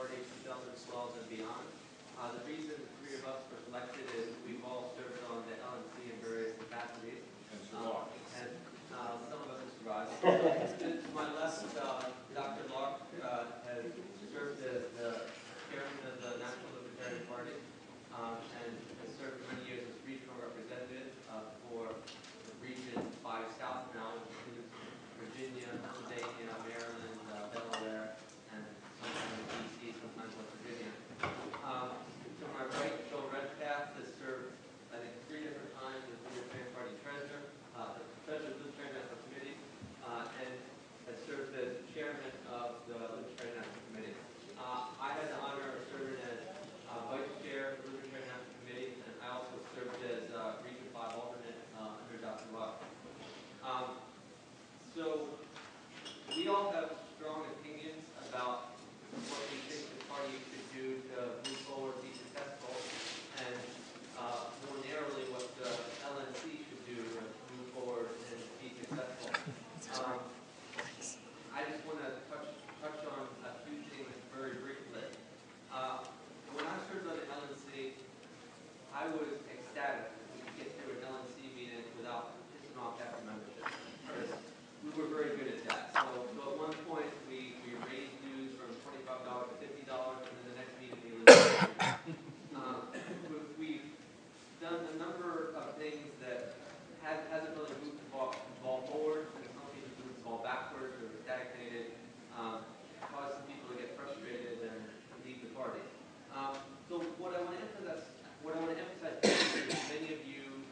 Party 2012 and beyond. The reason the three of us were selected is we've all served on the LNC in various capacities. And some of us have survived. To my left, Dr. Locke has served as the chairman of the National Libertarian Party and has served for many years as regional representative for the region 5 South now, which includes Virginia, Pennsylvania, Maryland, Delaware, and sometimes D.C., sometimes West Virginia. To my right, William Redpath has served, I think, 3 different times as Libertarian Party treasurer, the treasurer of the Libertarian National Committee, and has served as chairman of the Libertarian National Committee. I had the honor of serving as vice chair of the Libertarian National Committee, and I also served as Region 5 alternate under Dr. Locke. So we all have strong opinions about what we think the party should do to move forward, be successful, and more narrowly what the LNC should do to move forward and be successful. I just want to touch on a few things very briefly. When I served on the LNC, I was ecstatic we could get through an LNC meeting without pissing off half the membership. We were very good at that. So at one point, we raised dues from $25 to $50, and then the next meeting we lose. We've done a number of things that hasn't really moved the ball forward, and some people moved the ball backwards or stagnated, caused some people to get frustrated and leave the party. So what I want to emphasize is many of you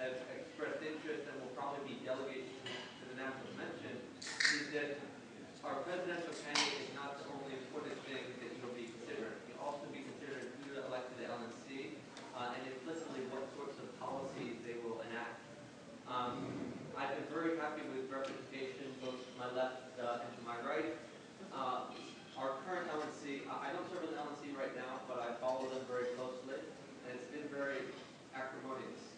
have expressed interest and will probably be delegated to the national convention, is that our presidential candidate is not the only important thing that you'll be considering. You'll also be considering who to elect to the LNC and implicitly what sorts of policies they will enact. I've been very happy with representation both to my left and to my right. Our current LNC, I don't serve in the LNC right now, but I follow them very closely, and it's been very acrimonious.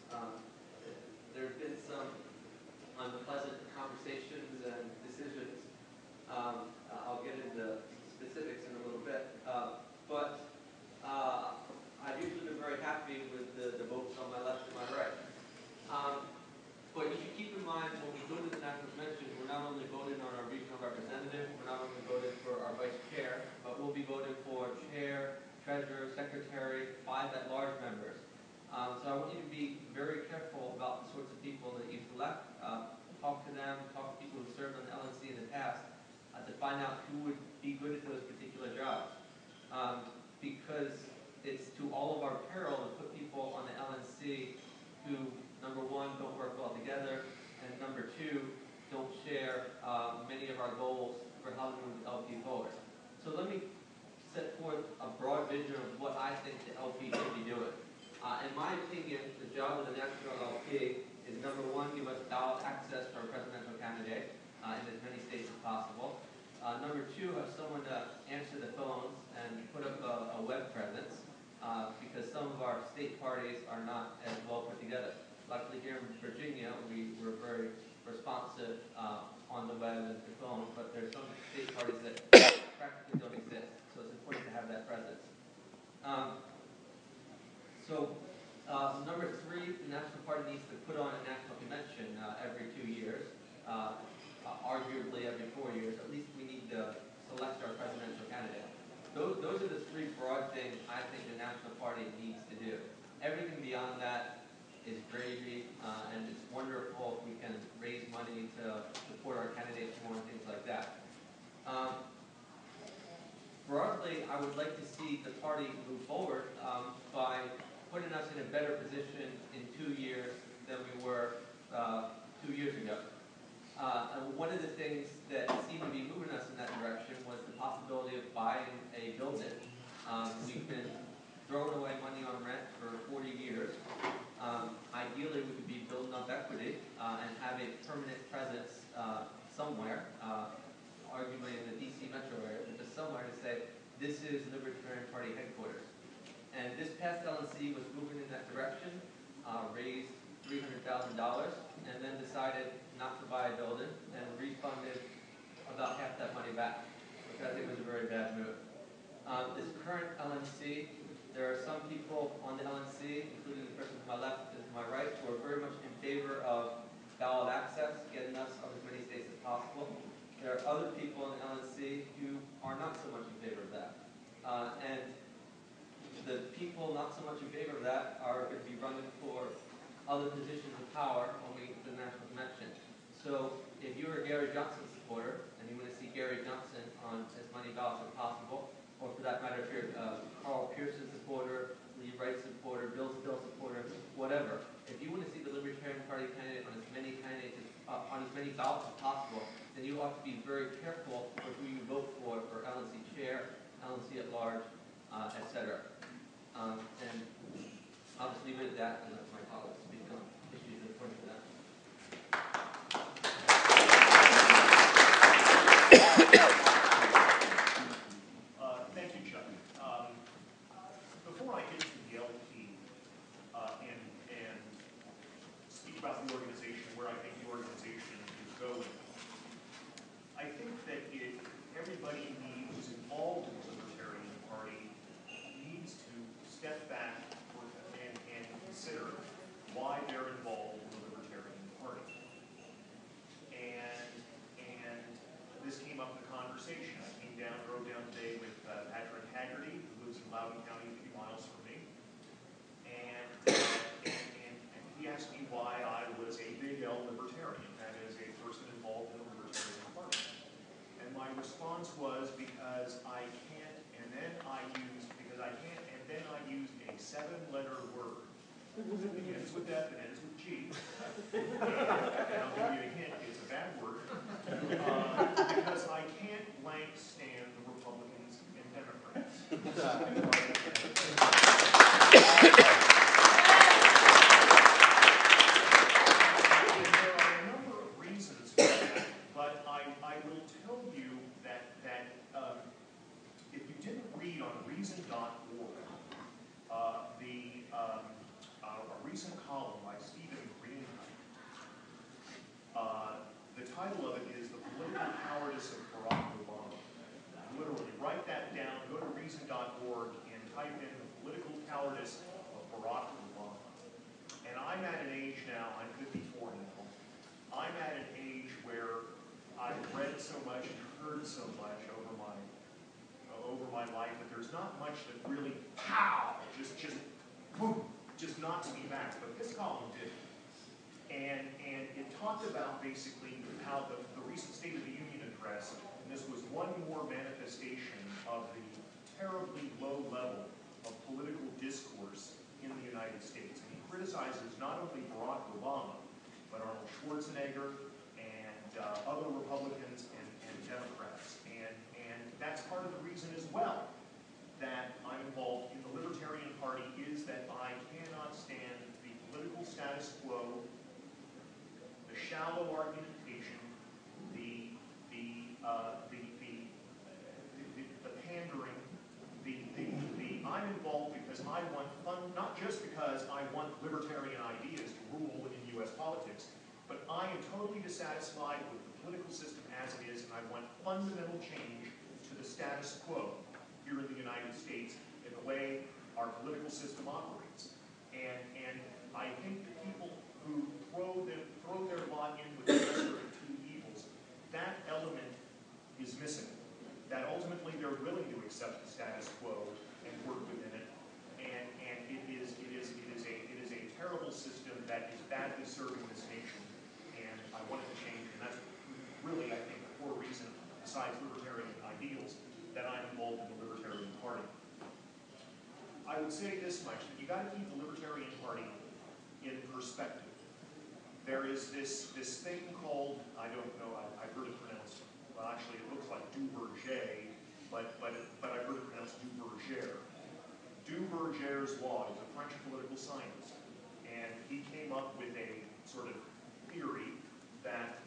There's been some unpleasant conversations and decisions. I'll get into specifics in a little bit, but I've usually been very happy with the votes on my left and my right. But you should keep in mind when we go to the national convention, we're not only voting on our regional representative, we're not only voting for our vice chair, but we'll be voting for chair, treasurer, secretary, 5 at-large members. So I want you to be very careful about the sorts of people that you select. Talk to them, talk to people who served on the LNC in the past to find out who would be good at those particular jobs. Because it's to all of our peril to put people on the LNC who, number 1, don't work well together, and number 2, don't share many of our goals for how to move the LP forward. So let me set forth a broad vision of what I think the LP should be doing. In my opinion, the job of the national LP is, number 1, give us ballot access for our presidential candidate in as many states as possible. Number 2, have someone to answer the phones and put up a web presence because some of our state parties are not as well put together. Luckily here in Virginia, we were very responsive on the web and the phone, but there's some state parties that practically don't exist, so it's important to have that presence. Number 3, the National Party needs to put on a national convention every 2 years, arguably every 4 years. At least we need to select our presidential candidate. Those are the 3 broad things I think the National Party needs to do. Everything beyond that is gravy, and it's wonderful if we can raise money to support our candidates more and things like that. Broadly, I would like to see the party move forward by putting us in a better position in 2 years than we were 2 years ago. And one of the things that seemed to be moving us in that direction was the possibility of buying a building. We've been throwing away money on rent for 40 years. Ideally, we could be building up equity and have a permanent presence somewhere, arguably in the D.C. metro area, but just somewhere to say, this is Libertarian Party headquarters. And this past LNC was moving in that direction, raised $300,000, and then decided not to buy a building and refunded about half that money back, which I think was a very bad move. This current LNC, there are some people on the LNC, including the person to my left and to my right, who are very much in favor of ballot access, getting us on as many states as possible. There are other people in the LNC who are not so much in favor of that. And the people not so much in favor of that are going to be running for other positions of power when we get to the national convention. So if you're a Gary Johnson supporter and you want to see Gary Johnson on as many ballots as possible, or for that matter, if you're a Carl Pearson supporter, Lee Wright supporter, Bill supporter, whatever, if you want to see the Libertarian Party candidate on as many ballots as possible, then you ought to be very careful for who you vote for LNC chair, LNC at large, etc. And I'll just leave it at that and let my colleagues speak on issues according to that. Thank you, Chuck. Before I get to the LP and speak about the organization, where I think the organization is going, I think that everybody who's involved in the Libertarian Party needs to step back and consider why they're involved in the Libertarian Party. And this came up in the conversation. I rode down today with Patrick Haggerty, who lives in Loudoun County, a few miles from me. And he asked me why I was a big L Libertarian, that is, a person involved in the Libertarian Party. And my response was because I can't, and then I used a 7-letter word. It begins with F and ends with G. And I'll give you a hint, it's a bad word. Because I can't blank stand the Republicans and Democrats. There are a number of reasons for that, but I will tell you that if you didn't read on reason.org, a recent column by Stephen Greenhut, the title of it is The Political Cowardice of Barack Obama. Literally, write that down, go to reason.org and type in the political cowardice of Barack Obama. And I'm at an age now, I'm 54 now, I'm at an age where I've read so much and heard so much over my life that there's not much that really, pow, just boom, just knocks me back. But this column did. And it talked about basically how the recent State of the Union address, and this was one more manifestation of the terribly low level of political discourse in the United States. And he criticizes not only Barack Obama, but Arnold Schwarzenegger and other Republicans and Democrats. And that's part of the reason as well that I'm involved in the Libertarian Party is that I cannot stand the political status quo, the shallow argumentation, the pandering, I'm involved because I want fun, not just because I want libertarian ideas to rule in U.S. politics, but I am totally dissatisfied with the political system as it is, and I want fundamental change to the status quo here in the United States in the way our political system operates. And I think the people who throw their lot in with the lesser of two evils, that element is missing. That ultimately they're willing to accept the status quo and work within it. And it is a terrible system that is badly serving this nation. And I want it to change. And that's really, I think, the core reason, besides libertarian ideals, that I'm involved in the Libertarian Party. I would say this much, that you got to keep the Libertarian Party in perspective. There is this thing called, I don't know, I've heard it pronounced, well actually it looks like Duverger, but I've heard it pronounced Duverger. Duverger's law is a French political scientist, and he came up with a sort of theory that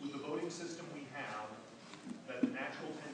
with the voting system we have, that the natural tendency